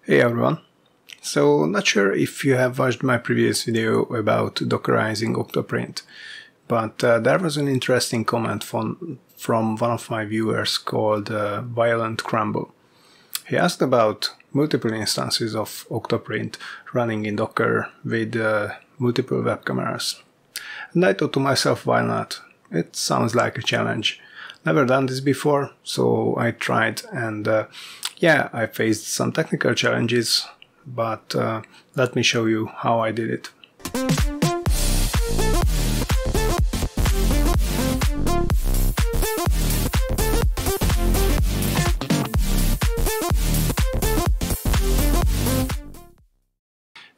Hey everyone! So, not sure if you have watched my previous video about Dockerizing OctoPrint, but there was an interesting comment from one of my viewers called Violent Crumble. He asked about multiple instances of OctoPrint running in Docker with multiple web cameras. And I thought to myself, why not? It sounds like a challenge. Never done this before, so I tried, and yeah, I faced some technical challenges, but let me show you how I did it.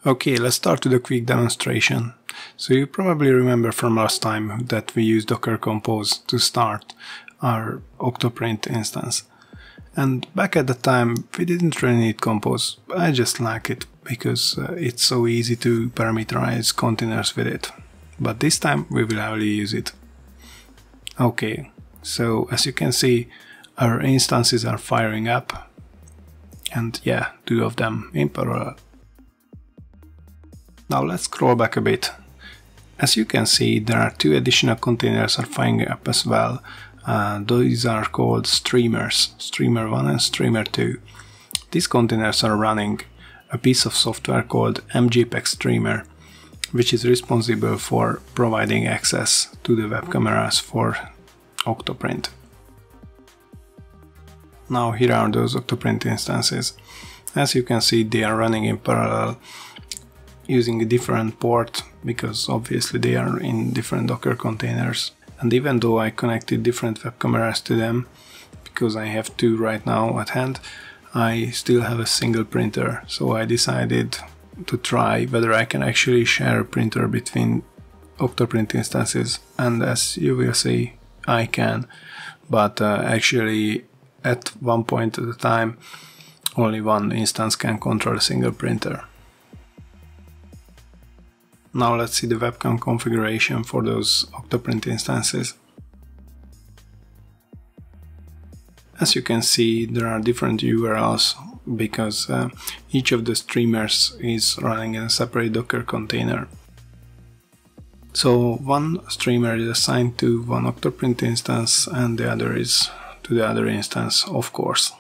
Okay, let's start with a quick demonstration. So you probably remember from last time that we used Docker Compose to start our OctoPrint instance. And back at the time we didn't really need Compose. I just like it because it's so easy to parameterize containers with it. But this time we will heavily use it. Okay, so as you can see, our instances are firing up. And yeah, two of them in parallel. Now let's scroll back a bit. As you can see, there are two additional containers are firing up as well. These are called streamers, Streamer 1 and Streamer 2. These containers are running a piece of software called mjpeg streamer, which is responsible for providing access to the web cameras for OctoPrint. Now here are those OctoPrint instances. As you can see, they are running in parallel using a different port because obviously they are in different Docker containers. And even though I connected different web cameras to them, because I have two right now at hand, I still have a single printer. So I decided to try whether I can actually share a printer between OctoPrint instances. And as you will see, I can. But actually at one point at a time, only one instance can control a single printer. Now let's see the webcam configuration for those OctoPrint instances. As you can see, there are different URLs because each of the streamers is running in a separate Docker container. So one streamer is assigned to one OctoPrint instance and the other is to the other instance, of course.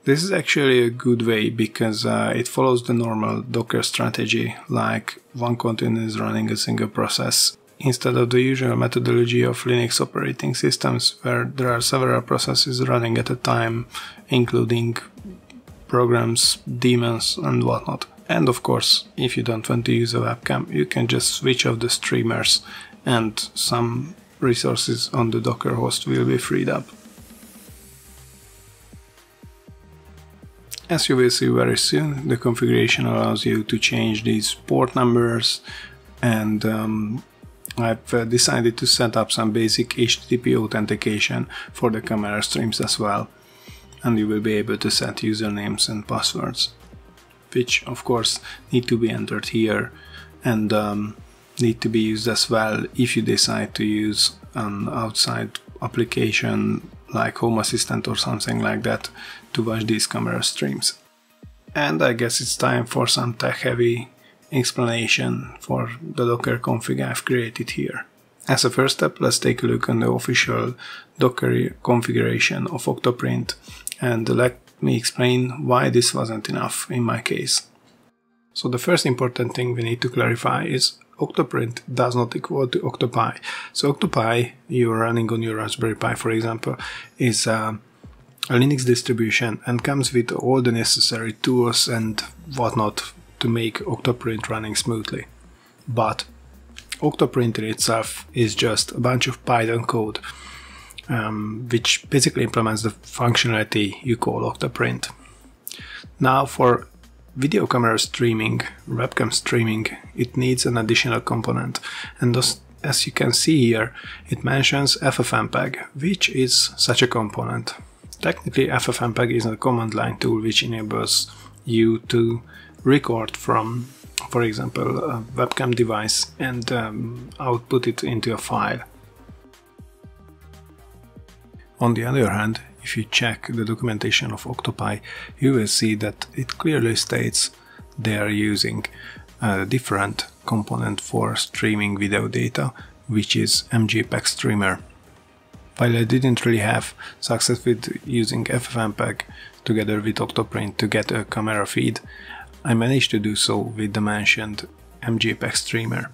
This is actually a good way because it follows the normal Docker strategy, like one container is running a single process, instead of the usual methodology of Linux operating systems where there are several processes running at a time, including programs, daemons and whatnot. And of course, if you don't want to use a webcam, you can just switch off the streamers and some resources on the Docker host will be freed up. As you will see very soon, the configuration allows you to change these port numbers, and I've decided to set up some basic HTTP authentication for the camera streams as well. And you will be able to set usernames and passwords, which of course need to be entered here and need to be used as well if you decide to use an outside application like Home Assistant or something like that to watch these camera streams. And I guess it's time for some tech-heavy explanation for the Docker config I've created here. As a first step, let's take a look on the official Docker configuration of OctoPrint, and let me explain why this wasn't enough in my case. So the first important thing we need to clarify is OctoPrint does not equal to OctoPi. So OctoPi, you're running on your Raspberry Pi for example, is a Linux distribution and comes with all the necessary tools and whatnot to make OctoPrint running smoothly. But OctoPrint in itself is just a bunch of Python code which basically implements the functionality you call OctoPrint. Now for video camera streaming, webcam streaming, it needs an additional component, and as you can see here, it mentions vsffmpeg, which is such a component. Technically, vsffmpeg is a command line tool which enables you to record from, for example, a webcam device and output it into a file. On the other hand, if you check the documentation of OctoPrint, you will see that it clearly states they are using a different component for streaming video data, which is MJPEG Streamer. While I didn't really have success with using vsffmpeg together with OctoPrint to get a camera feed, I managed to do so with the mentioned MJPEG Streamer.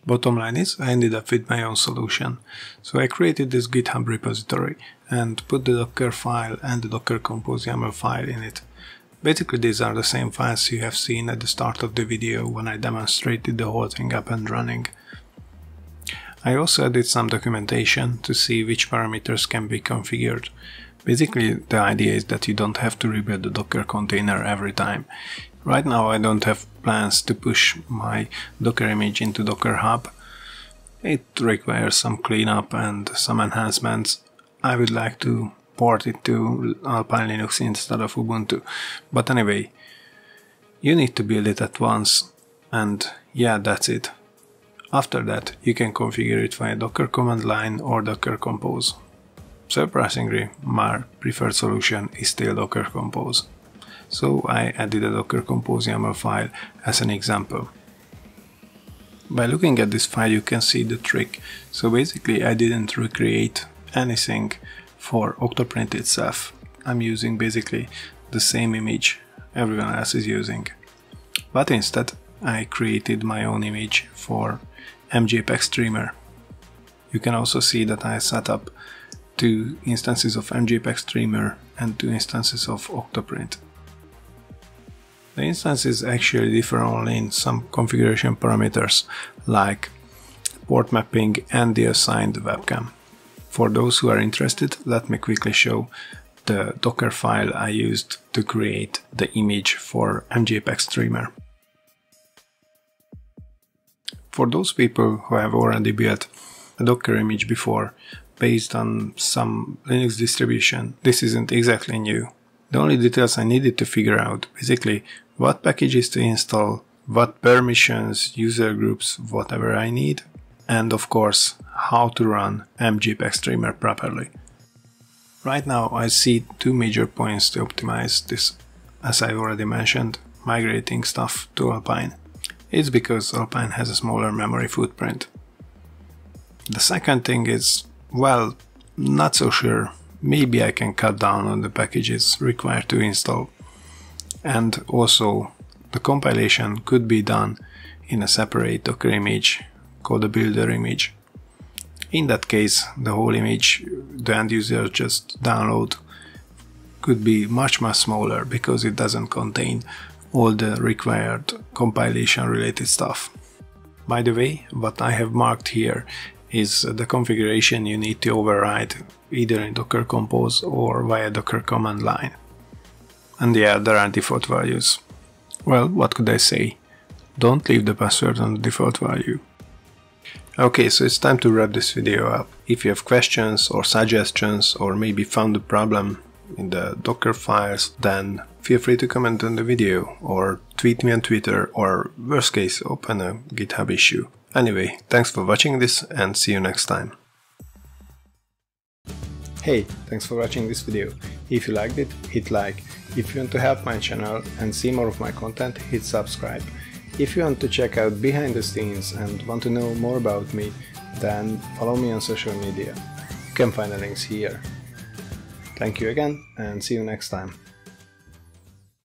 Bottom line is, I ended up with my own solution. So I created this GitHub repository and put the Docker file and the Docker Compose YAML file in it. Basically these are the same files you have seen at the start of the video when I demonstrated the whole thing up and running. I also added some documentation to see which parameters can be configured. Basically the idea is that you don't have to rebuild the Docker container every time. Right now I don't have plans to push my Docker image into Docker Hub. It requires some cleanup and some enhancements. I would like to port it to Alpine Linux instead of Ubuntu. But anyway, you need to build it at once, and yeah, that's it. After that, you can configure it via Docker command line or Docker Compose. Surprisingly, my preferred solution is still Docker Compose. So I added a Docker Compose YAML file as an example. By looking at this file you can see the trick. So basically I didn't recreate anything for OctoPrint itself. I'm using basically the same image everyone else is using. But instead I created my own image for MJPEG Streamer. You can also see that I set up 2 instances of MJPEG Streamer and 2 instances of OctoPrint. The instances actually differ only in some configuration parameters like port mapping and the assigned webcam. For those who are interested, let me quickly show the Docker file I used to create the image for MJPEG Streamer. For those people who have already built a Docker image before based on some Linux distribution, this isn't exactly new. The only details I needed to figure out, basically what packages to install, what permissions, user groups, whatever I need, and of course how to run MJPEG Streamer properly. Right now I see 2 major points to optimize this, as I already mentioned, migrating stuff to Alpine. It's because Alpine has a smaller memory footprint. The second thing is, well, not so sure. Maybe I can cut down on the packages required to install. And also, the compilation could be done in a separate Docker image called a builder image. In that case, the whole image the end user just download could be much smaller because it doesn't contain all the required compilation related stuff. By the way, what I have marked here is the configuration you need to override either in Docker Compose or via Docker command line. And yeah, there are default values. Well, what could I say? Don't leave the password on the default value. Okay, so it's time to wrap this video up. If you have questions or suggestions or maybe found a problem in the Docker files, then feel free to comment on the video or tweet me on Twitter or worst case open a GitHub issue. Anyway, thanks for watching this and see you next time. Hey, thanks for watching this video. If you liked it, hit like. If you want to help my channel and see more of my content, hit subscribe. If you want to check out behind the scenes and want to know more about me, then follow me on social media. You can find the links here. Thank you again and see you next time.